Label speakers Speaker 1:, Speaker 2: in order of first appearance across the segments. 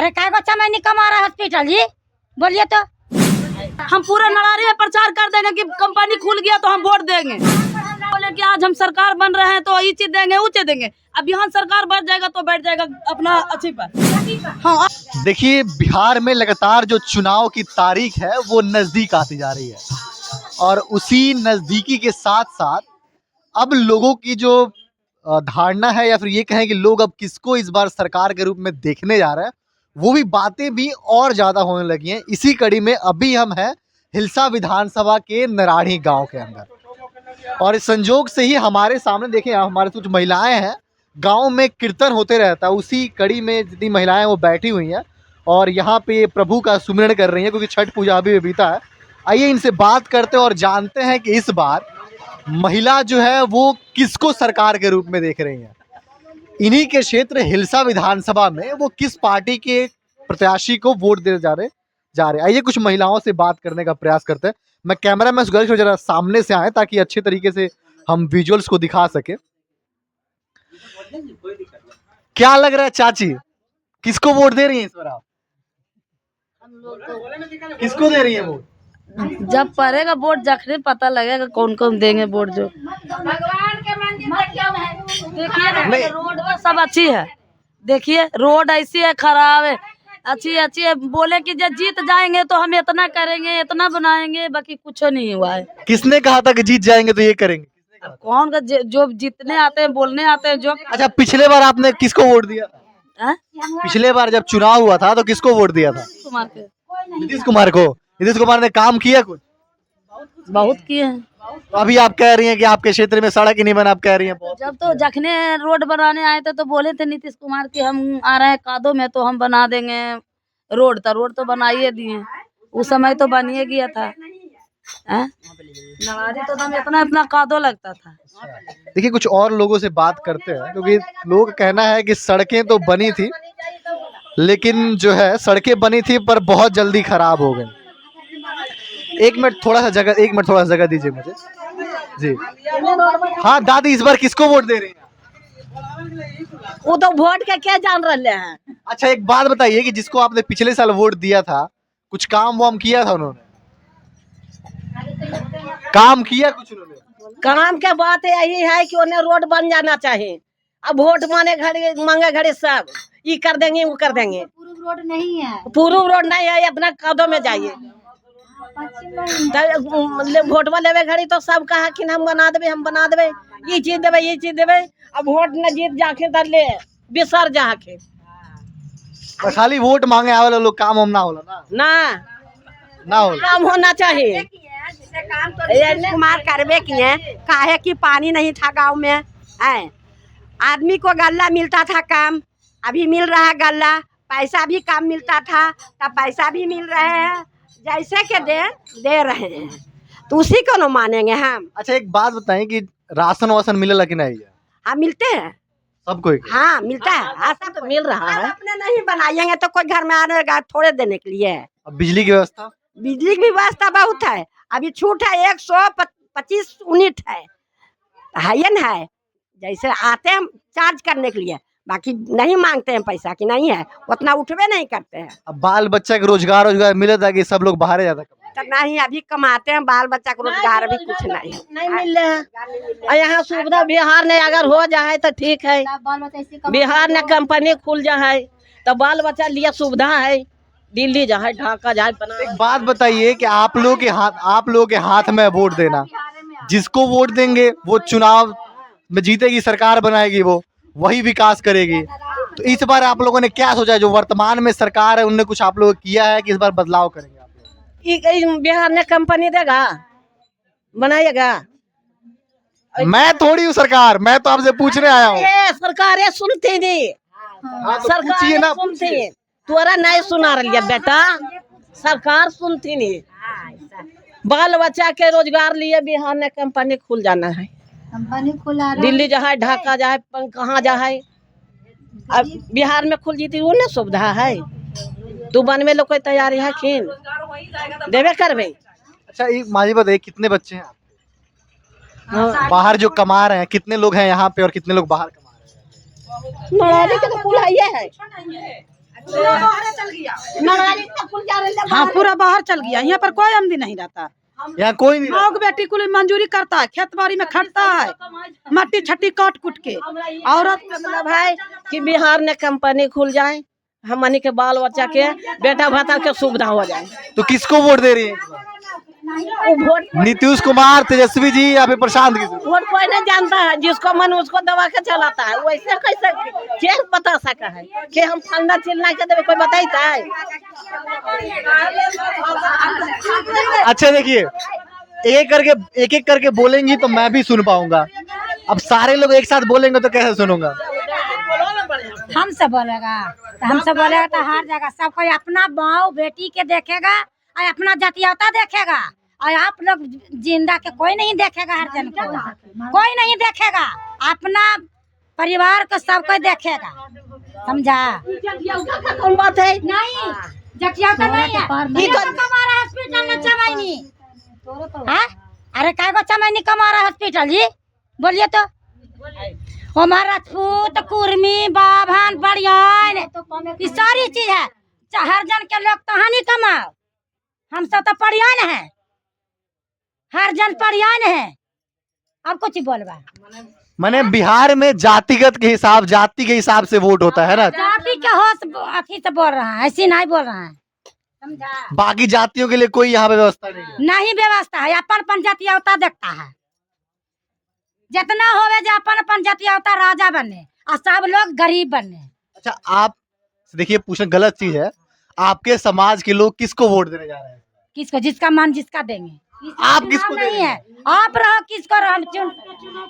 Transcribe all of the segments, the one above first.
Speaker 1: अरे काय बच्चा मैं नहीं कमा रहा हॉस्पिटल जी, बोलिए तो।
Speaker 2: हम पूरे नड़ारी में प्रचार कर देंगे कि कंपनी खुल गया तो हम वोट देंगे। बोले कि आज हम सरकार बन रहे हैं तो ये चीज देंगे वो चीज देंगे। अब यहाँ सरकार बढ़ जाएगा तो बैठ जाएगा अपना अच्छी पर। हाँ,
Speaker 3: देखिए बिहार में लगातार जो चुनाव की तारीख है वो नजदीक आती जा रही है और उसी नजदीकी के साथ साथ अब लोगों की जो धारणा है या फिर ये कहें कि लोग अब किसको इस बार सरकार के रूप में देखने जा रहे हैं, वो भी बातें भी और ज़्यादा होने लगी हैं। इसी कड़ी में अभी हम हैं हिलसा विधानसभा के नराड़ी गांव के अंदर और इस संजोग से ही हमारे सामने देखें हमारे कुछ महिलाएं हैं। गांव में कीर्तन होते रहता है, उसी कड़ी में जितनी महिलाएं वो बैठी हुई हैं और यहाँ पे प्रभु का सुमिरन कर रही हैं क्योंकि छठ पूजा अभी बीता है। आइए इनसे बात करते हैं और जानते हैं कि इस बार महिला जो है वो किसको सरकार के रूप में देख रही हैं। इन्हीं के क्षेत्र हिलसा विधानसभा में वो किस पार्टी के प्रत्याशी को वोट दे जा रहे। आइए कुछ महिलाओं से बात करने का प्रयास करते हैं। मैं कैमरा मैन सुगल जरा सामने से आए ताकि अच्छे तरीके से हम विजुअल्स को दिखा सके। क्या लग रहा है चाची, किसको वोट दे रही हैं इस बार आप? किसको दे रही है वोट?
Speaker 2: जब पड़ेगा वोट जखने पता लगेगा कौन कौन देंगे वोट। जो देखिए रोड सब अच्छी है, देखिए रोड ऐसी है खराब है, अच्छी है। बोले कि जब जीत जाएंगे तो हम इतना करेंगे इतना बनाएंगे, बाकी कुछ नहीं हुआ है।
Speaker 3: किसने कहा था कि जीत जाएंगे तो ये करेंगे?
Speaker 2: कौन का जो जीतने आते हैं बोलने आते हैं जो।
Speaker 3: अच्छा, पिछले बार आपने किसको वोट दिया था? पिछले बार जब चुनाव हुआ था तो किसको वोट दिया था? नीतीश कुमार को। नीतीश कुमार ने काम किया कुछ?
Speaker 2: बहुत किए हैं।
Speaker 3: तो अभी आप कह रही हैं कि आपके क्षेत्र में सड़क ही नहीं बना, आप कह रही हैं बहुत।
Speaker 2: जब तो जखने रोड बनाने आए थे तो बोले थे नीतीश कुमार की हम आ रहे हैं कादो में तो हम बना देंगे रोड। तो रोड तो बनाइए दिए, उस समय तो बनिए गया था। नवारी तो दम इतना कादो लगता था।
Speaker 3: देखिए कुछ और लोगों से बात करते हैं क्योंकि लोग कहना है कि सड़कें तो बनी थी लेकिन जो है सड़कें बनी थी पर बहुत जल्दी खराब हो गई। एक मिनट थोड़ा सा जगह दीजिए मुझे जी। हाँ दादी, इस बार किसको वोट दे रही हैं?
Speaker 4: वो तो वोट के क्या जान रहे हैं।
Speaker 3: अच्छा एक बात बताइए कि जिसको आपने पिछले साल वोट दिया था कुछ काम वाम किया था उन्होंने? काम किया कुछ उन्होंने?
Speaker 4: काम के बात यही है कि उन्हें रोड बन जाना चाहिए। अब वोट मांगे घड़ी सब ये कर देंगे वो कर देंगे।
Speaker 1: पूर्व रोड नहीं है,
Speaker 4: अपना कदम में जाइए। वोट लेवे घड़ी तो सब कहा कि हम बना देवे ये चीज देवे। अब वोट न जीत जाके तर ले बिसर जाके
Speaker 3: खाली वोट मांगे आवे लोग, काम हम ना होला ना होला।
Speaker 4: काम होना चाहिए।
Speaker 5: कुमार करबे किए काहे कि पानी नहीं था गांव में। आदमी को गल्ला मिलता था काम, अभी मिल रहा है गल्ला। पैसा भी कम मिलता था तब पैसा भी मिल रहे हैं, जैसे के दे रहे हैं तो उसी को न मानेंगे हम।
Speaker 3: अच्छा एक बात बताएं कि राशन वासन मिलेला कि नहीं?
Speaker 5: हाँ मिलते हैं
Speaker 3: सबको।
Speaker 5: हाँ मिलता है। हाँ सब
Speaker 4: तो मिल रहा है।
Speaker 5: अपने नहीं बनाएंगे तो कोई घर में आने थोड़े देने के लिए।
Speaker 3: अब बिजली की व्यवस्था?
Speaker 5: बिजली की व्यवस्था बहुत है, अभी छूट है 125 यूनिट है है। जैसे आते हैं चार्ज करने के लिए, बाकी नहीं मांगते हैं पैसा कि नहीं है, उतना उठवे नहीं करते हैं।
Speaker 3: अब बाल बच्चा के रोजगार मिले था कि सब लोग बाहर जाता?
Speaker 5: तो नहीं अभी कमाते हैं, बाल बच्चा को रोजगार भी कुछ नहीं
Speaker 4: मिल रहे हैं। यहाँ सुविधा बिहार ने अगर हो जाए तो ठीक है। बिहार ने कंपनी खुल जाए तो बाल बच्चा लिए सुविधा है। दिल्ली जाए ढाका जाए।
Speaker 3: एक बात बताइए कि आप लोगों के हाथ में वोट देना, जिसको वोट देंगे वो चुनाव में जीतेगी, सरकार बनाएगी, वो वही विकास करेगी। तो इस बार आप लोगों ने क्या सोचा? जो वर्तमान में सरकार है उनने कुछ आप लोग किया है कि इस बार बदलाव करेंगे आप लोग?
Speaker 4: बिहार ने कंपनी देगा बनाएगा।
Speaker 3: मैं थोड़ी हूँ सरकार, मैं तो आपसे पूछने आया हूँ।
Speaker 4: सरकार सुनती नहीं, सरकार सुनती, तोरा नहीं सुना रही बेटा। सरकार सुनती नहीं। बाल बच्चा के रोजगार लिए बिहार ने कंपनी खुल जाना है।
Speaker 1: कंपनी खुला
Speaker 4: दिल्ली जाए ढाका जाए कहाँ जाए, अब बिहार में खुल जीती वो ना सुविधा है। तू बनवे लोग कोई तैयारी है खीन देवे करवे।
Speaker 3: अच्छा एक माजी बताइए कितने बच्चे हैं आपके? बाहर जो कमा रहे हैं कितने लोग हैं यहाँ पे और कितने लोग बाहर कमा रहे हैं?
Speaker 4: नवारी के तो कुल है। नगारी तक खुल जा रही है।
Speaker 2: हाँ पूरा बाहर चल गया, यहाँ पर कोई आमदी नहीं रहता।
Speaker 3: यहाँ कोई नहीं
Speaker 2: लोग बेटी को मंजूरी करता है, खेत बाड़ी में खटता है, मट्टी छट्टी काट कुट के।
Speaker 4: औरत का मतलब है कि बिहार में कंपनी खुल जाए, हमनी के बाल बच्चा के बेटा भाता के सुविधा हो जाए।
Speaker 3: तो किसको वोट दे रही है?
Speaker 4: वो वोट
Speaker 3: नीतीश कुमार, तेजस्वी जी या फिर प्रशांत किशोर?
Speaker 4: वोट कोई नहीं जानता है, जिसको मन उसको दबा के चलाता है। वैसे कैसे क्या बता सका है कि हम फलना चिलना के देवे, कोई बताइता है?
Speaker 3: अच्छा देखिए, एक एक करके बोलेंगी तो मैं भी सुन पाऊंगा। अब सारे लोग एक साथ बोलेंगे तो कैसे सुनूंगा?
Speaker 1: हमसे बोलेगा तो हर जगह सब कोई अपना बहू बेटी के देखेगा और अपना जातीयता देखेगा। और आप लोग जिंदा के कोई नहीं देखेगा, हर जन को कोई नहीं देखेगा, अपना परिवार को सब कोई देखेगा, समझा?
Speaker 4: कौन बात है?
Speaker 1: नहीं जातीयता नहीं है। हमारा हॉस्पिटल में चमैनी, अरे काय को चमैनी कमारा हॉस्पिटल जी, बोलिए तो। हमारा राजपूत कुर्मी बाभन बड़ियान ये सारी चीज है। हर जन के लोग तो हानि कमाओ, हम सब तो पड़ियान है, हर जन पड़ियान है। अब कुछ बोलबा
Speaker 3: मैंने बिहार में जातिगत के हिसाब, जाति के हिसाब से वोट होता है ना?
Speaker 1: जाति के होश अथी से बोल रहा है, ऐसी नहीं बोल रहा है, समझा?
Speaker 3: बाकी जातियों के लिए कोई यहाँ पे व्यवस्था नहीं है?
Speaker 1: नहीं व्यवस्था है, अपन जातीयता देखता है। जितना होवे जो अपन जातीयता राजा बने और सब लोग गरीब बने।
Speaker 3: अच्छा आप देखिए, पूछना गलत चीज है, आपके समाज के लोग किसको वोट देने जा रहे हैं?
Speaker 1: किसको जिसका मन जिसका देंगे।
Speaker 3: आप किसको दे रहे
Speaker 1: नहीं है, आप रहो किसको रहो, हम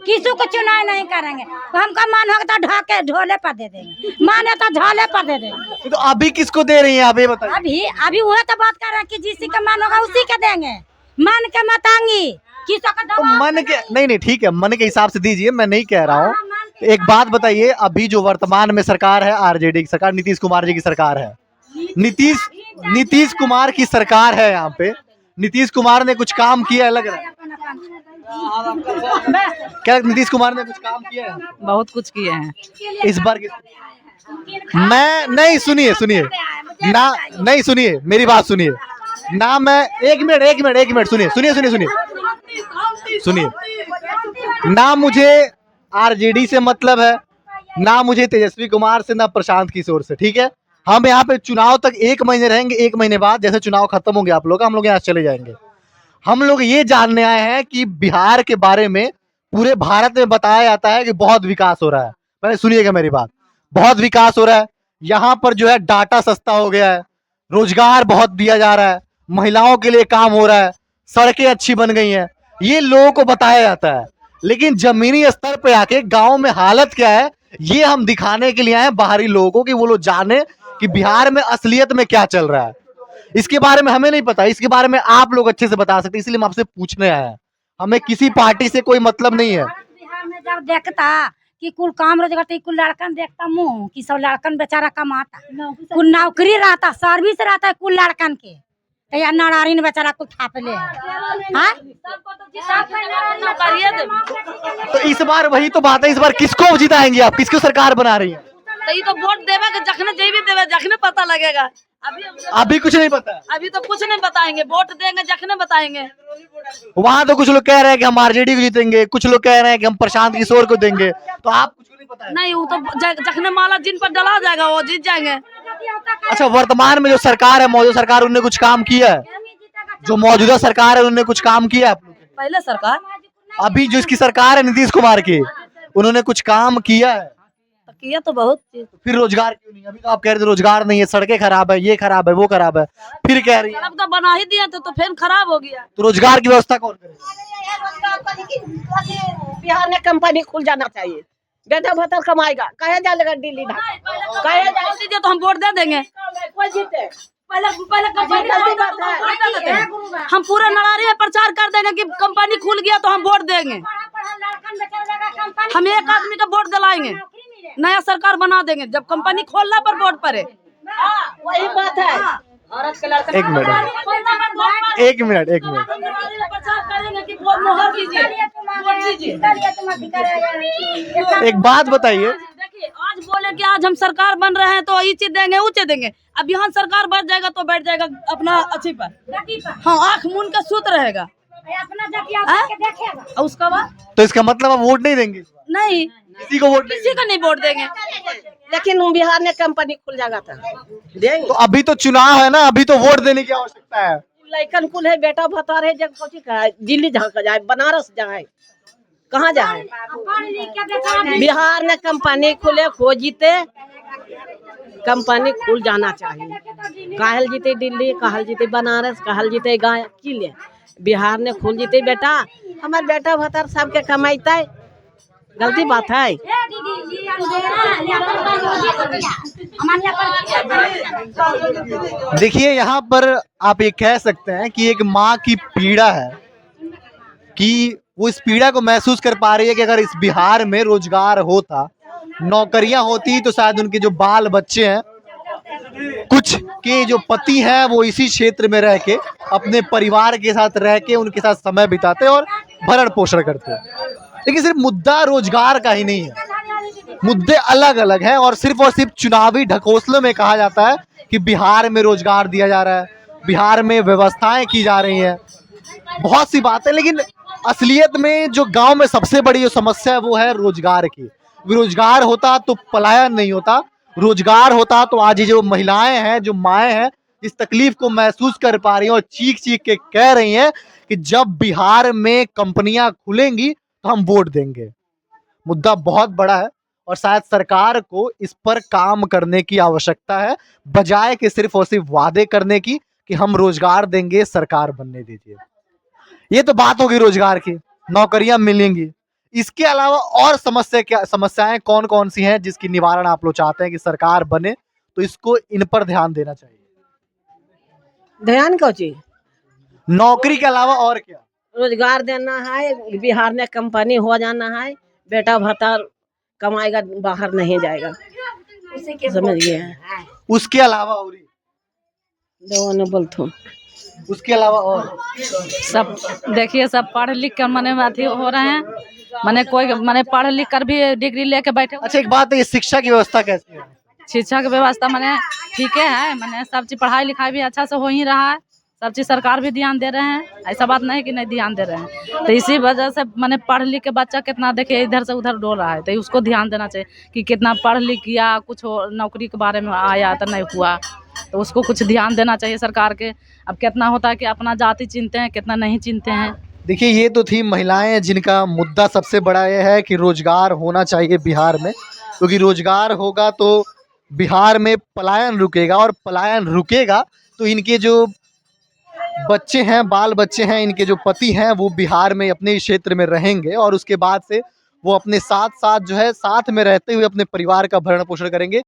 Speaker 1: किसी को चुनाव नहीं करेंगे। हमको मन होगा तो ढाके ढोले पर दे देंगे, माने तो झोले पर दे देंगे।
Speaker 3: तो अभी किसको दे रही हैं आप ये बताइए?
Speaker 1: अभी वो तो बात कर रहे हैं कि जिसी का मन होगा उसी के देंगे, मन के मतांगी किसको का
Speaker 3: तो मन के नहीं ठीक है, मन के हिसाब से दीजिए, मैं नहीं कह रहा हूँ। एक बात बताइए, अभी जो वर्तमान में सरकार है आरजेडी की सरकार, नीतीश कुमार जी की सरकार है, नीतीश कुमार की सरकार है, यहाँ पे नीतीश कुमार ने कुछ काम किया है लग रहा है? क्या नीतीश कुमार ने कुछ काम किया है?
Speaker 2: बहुत कुछ किए हैं
Speaker 3: इस बार मैं नहीं, सुनिए ना, नहीं सुनिए मेरी बात सुनिए ना, मैं एक मिनट सुनिए ना, मुझे आरजेडी से मतलब है ना, मुझे तेजस्वी कुमार से ना प्रशांत किशोर से, ठीक है? हम यहाँ पे चुनाव तक 1 महीने रहेंगे, 1 महीने बाद जैसे चुनाव खत्म होंगे आप लोग, हम लोग यहाँ चले जाएंगे। हम लोग ये जानने आए हैं कि बिहार के बारे में पूरे भारत में बताया जाता है कि बहुत विकास हो रहा है। पहले सुनिएगा मेरी बात, बहुत विकास हो रहा है, यहाँ पर जो है डाटा सस्ता हो गया है, रोजगार बहुत दिया जा रहा है, महिलाओं के लिए काम हो रहा है, सड़कें अच्छी बन गई हैं, ये लोगों को बताया जाता है। लेकिन जमीनी स्तर पे आके गांव में हालत क्या है, ये हम दिखाने के लिए आए हैं बाहरी लोगों को, कि वो लोग जाने कि बिहार में असलियत में क्या चल रहा है। इसके बारे में हमें नहीं पता, इसके बारे में आप लोग अच्छे से बता सकते, इसलिए हम आपसे पूछने आए हैं। हमें किसी पार्टी से कोई मतलब नहीं है।
Speaker 1: बिहार में जब देखता कि कुल काम रोजगार, तो कुल लड़कन देखता मुँह कि सब लड़कन बेचारा कमाता, कुल नौकरी रहता, सर्विस रहता है कुल लड़कन के, तो या नारायण बेचारा कुछ थाप ले।
Speaker 3: तो इस बार वही तो बात है, इस बार किसको जिताएंगे आप, किसको सरकार बना रही है?
Speaker 2: तो ये तो वोट देवे के जखने जेबी देवे जखने पता लगेगा।
Speaker 3: अभी कुछ नहीं पता,
Speaker 2: अभी तो कुछ नहीं बताएंगे, वोट देंगे जखने बताएंगे।
Speaker 3: वहाँ तो कुछ लोग कह रहे हैं कि हम आरजेडी को जीतेंगे, कुछ लोग कह रहे हैं कि हम प्रशांत किशोर को देंगे, तो आप कुछ नहीं पता है?
Speaker 2: नहीं, वो तो जखने माला जिन पर डला जाएगा वो जीत जाएंगे।
Speaker 3: अच्छा, वर्तमान में जो सरकार है, मौजूदा सरकार, उन्होंने कुछ काम किया है? जो मौजूदा सरकार है उन्होंने कुछ काम किया है?
Speaker 2: पहले सरकार,
Speaker 3: अभी जो इसकी सरकार है नीतीश कुमार की, उन्होंने कुछ काम किया है?
Speaker 2: किया तो बहुत चीज।
Speaker 3: फिर रोजगार क्यों नहीं? अभी तो आप कह रहे थे रोजगार नहीं है, सड़कें खराब है, ये खराब है, वो खराब है, फिर कह रही है
Speaker 2: अब तो बना ही दिया तो फिर खराब हो गया।
Speaker 3: तो रोजगार की व्यवस्था कौन करे?
Speaker 4: बिहार में कंपनी खुल जाना चाहिए, बेटा भतर कमाएगा, कहे जाएगा दिल्ली कहे
Speaker 2: दीजिए तो हम वोट दे देंगे।
Speaker 4: कोई जीते
Speaker 2: पहले हम पूरे नगारी में प्रचार कर देंगे कि कंपनी खुल गया तो हम वोट देंगे, हम एक आदमी का वोट दिलाएंगे, नया सरकार बना देंगे जब कंपनी खोलना पर वोट पड़े।
Speaker 4: वही बात है।
Speaker 3: एक मिनट
Speaker 2: प्रचार करेंगे कि वोट मोहर दीजिए, वोट दीजिए।
Speaker 3: एक बात बताइए,
Speaker 2: देखिए आज बोले बोले कि आज हम सरकार बन रहे हैं तो ये चीज देंगे वो चीज देंगे। अब यहाँ सरकार बढ़ जाएगा तो बैठ जाएगा अपना अच्छी पर। हाँ, आँख मूंद के सूत रहेगा। और उसका बाद
Speaker 3: तो इसका मतलब आप वोट नहीं देंगे?
Speaker 2: नहीं,
Speaker 3: किसी को वोट नहीं
Speaker 2: किसी को नहीं वोट देंगे।
Speaker 4: लेकिन बिहार में कंपनी खुल जाएगा तो देंगे।
Speaker 3: तो अभी तो चुनाव है ना, अभी तो वोट देने की आवश्यकता है।
Speaker 4: लड़कन कुल है, बेटा भतार है, जब कोची का दिल्ली जाए, बनारस जाए, कहाँ जाए? बिहार में कंपनी खुले, खो जीते, कंपनी खुल जाना चाहिए। कहल जीते दिल्ली, कहल जीते बनारस, कहल जीते गाय की ले, बिहार में खुल जीते बेटा। हमारे बेटा भतार सबके कमाइते, गलती बात है।
Speaker 3: देखिए यहाँ पर आप ये कह सकते हैं कि एक माँ की पीड़ा है कि वो इस पीड़ा को महसूस कर पा रही है कि अगर इस बिहार में रोजगार होता, नौकरियां होती, तो शायद उनके जो बाल बच्चे हैं, कुछ के जो पति हैं, वो इसी क्षेत्र में रह के अपने परिवार के साथ रह के उनके साथ समय बिताते और भरण पोषण करते। लेकिन सिर्फ मुद्दा रोजगार का ही नहीं है, मुद्दे अलग अलग हैं और सिर्फ चुनावी ढकोसलों में कहा जाता है कि बिहार में रोजगार दिया जा रहा है, बिहार में व्यवस्थाएं की जा रही हैं, बहुत सी बातें। लेकिन असलियत में जो गांव में सबसे बड़ी जो समस्या है वो है रोजगार की। रोजगार होता तो पलायन नहीं होता, रोजगार होता तो आज ये जो महिलाएं हैं, जो माएँ हैं, इस तकलीफ को महसूस कर पा रही हैं और चीख चीख के कह रही हैं कि जब बिहार में कंपनियां खुलेंगी तो हम वोट देंगे। मुद्दा बहुत बड़ा है और शायद सरकार को इस पर काम करने की आवश्यकता है, बजाय कि सिर्फ और सिर्फ वादे करने की कि हम रोजगार देंगे, सरकार बनने दीजिए। ये तो बात होगी रोजगार की, नौकरियां मिलेंगी। इसके अलावा और समस्याएं कौन कौन सी हैं जिसकी निवारण आप लोग चाहते हैं कि सरकार बने, तो इसको इन पर ध्यान देना चाहिए।
Speaker 4: ध्यान को चीज
Speaker 3: नौकरी के अलावा और क्या?
Speaker 4: रोजगार देना है, बिहार में कंपनी हो जाना है, बेटा भतार कमाएगा, बाहर नहीं जाएगा, समझिए।
Speaker 3: उसके अलावा और
Speaker 4: दोनों बोलते
Speaker 3: उसके अलावा और
Speaker 2: सब देखिए, सब पढ़ लिख कर मने अथी हो रहे हैं, मने कोई मने पढ़ लिख कर भी डिग्री लेके बैठे।
Speaker 3: अच्छा, एक बात है, ये शिक्षा की व्यवस्था कैसी है?
Speaker 2: शिक्षा की व्यवस्था मने ठीक है, मने सब चीज पढ़ाई लिखाई भी अच्छा से हो ही रहा है, सब चीज सरकार भी ध्यान दे रहे हैं, ऐसा बात नहीं कि नहीं ध्यान दे रहे हैं। तो इसी वजह से मैंने पढ़ लिख के बच्चा कितना देखिए इधर से उधर डोल रहा है, तो उसको ध्यान देना चाहिए कि कितना पढ़ लिख किया, कुछ नौकरी के बारे में आया तो नहीं हुआ, तो उसको कुछ ध्यान देना चाहिए सरकार के। अब कितना होता है कि अपना जाति चिनते हैं, कितना नहीं चिनते हैं।
Speaker 3: देखिए, ये तो थी महिलाएं जिनका मुद्दा सबसे बड़ा ये है कि रोजगार होना चाहिए बिहार में, क्योंकि रोजगार होगा तो बिहार में पलायन रुकेगा और पलायन रुकेगा तो इनके जो बच्चे हैं, बाल बच्चे हैं, इनके जो पति हैं, वो बिहार में अपने क्षेत्र में रहेंगे और उसके बाद से वो अपने साथ साथ जो है साथ में रहते हुए अपने परिवार का भरण पोषण करेंगे।